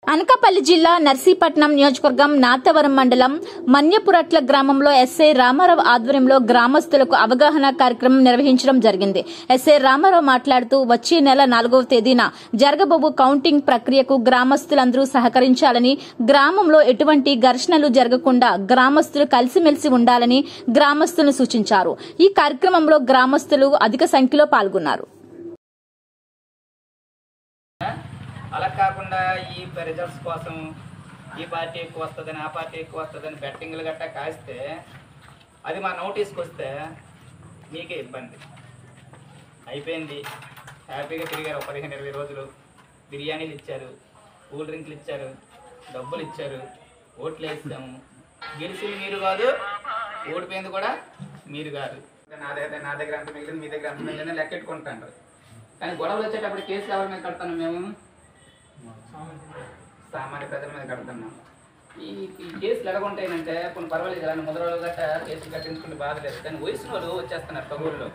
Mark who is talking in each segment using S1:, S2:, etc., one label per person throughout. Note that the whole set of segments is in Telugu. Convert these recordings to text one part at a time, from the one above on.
S1: అనకాపల్లి జిల్లా నర్సీపట్నం నియోజకవర్గం నాతవరం మండలం మన్యపురట్ల గ్రామంలో ఎస్ఐ రామారావు ఆధ్వర్యంలో గ్రామస్తులకు అవగాహన కార్యక్రమం నిర్వహించడం జరిగింది. ఎస్ఐ రామారావు మాట్లాడుతూ వచ్చే నెల 4వ తేదీన జరగబోవు కౌంటింగ్ ప్రక్రియకు గ్రామస్తులందరూ సహకరించాలని, గ్రామంలో ఎటువంటి ఘర్షణలు జరగకుండా గ్రామస్తులు కలిసిమెలిసి ఉండాలని గ్రామస్తులను సూచించారు. ఈ కార్యక్రమంలో గ్రామస్తులు అధిక సంఖ్యలో పాల్గొన్నారు.
S2: అలా కాకుండా ఈ రిజల్ట్స్ కోసం ఈ పార్టీ ఎక్కువ వస్తుందని ఆ పార్టీ ఎక్కువ వస్తుందని బెట్టింగ్లు గట్టా కాస్తే అది మా నోటీస్కి వస్తే మీకే ఇబ్బంది అయిపోయింది. హ్యాపీగా తిరిగారు 15-20 రోజులు. బిర్యానీలు ఇచ్చారు, కూల్ డ్రింక్లు ఇచ్చారు, డబ్బులు ఇచ్చారు, ఓట్లు వేస్తాము. గెలిచింది మీరు కాదు, ఓడిపోయింది కూడా మీరు కాదు. నా దగ్గర అంత మిగిలింది, మీ దగ్గర అంత మిగిలింది లెక్కెట్టుకుంటాను. కానీ గొడవలు వచ్చేటప్పుడు కేసులు ఎవరి మీద కడతాను? మేము సామాన్య ప్రజల మీద కడుతున్నాం. ఈ కేసులు ఎలాగుంటాయంటే కొన్ని పర్వాలేదు కదా, ముద్రలు గట్ట కేసులు కట్టించుకుంటే బాధ లేదు. కానీ వయసు వాళ్ళు వచ్చేస్తున్నారు పగూరులో,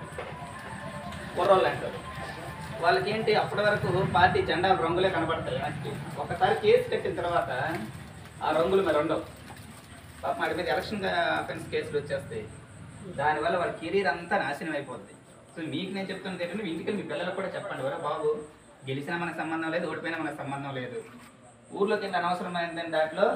S2: కుర్రోళ్ళు అంటారు. వాళ్ళకి ఏంటి అప్పటి వరకు పార్టీ జెండాలు రంగులే కనబడతాయి. ఒకసారి కేసు కట్టిన తర్వాత ఆ రంగులు మరి ఉండవు. పాప వాడి మీద ఎలక్షన్ అఫెన్స్ కేసులు వచ్చేస్తాయి. దానివల్ల వాళ్ళ కెరీర్ అంతా నాశనం అయిపోద్ది. సో మీకు నేను చెప్తున్నది ఏంటంటే, మీ ఇంటికి మీ పిల్లలకు కూడా చెప్పండి, వరా బాబు గెలిచినా మనకు సంబంధం లేదు, ఓడిపోయినా మనకు సంబంధం లేదు. ఊర్లోకి వెళ్ళి అనవసరమైందని దాంట్లో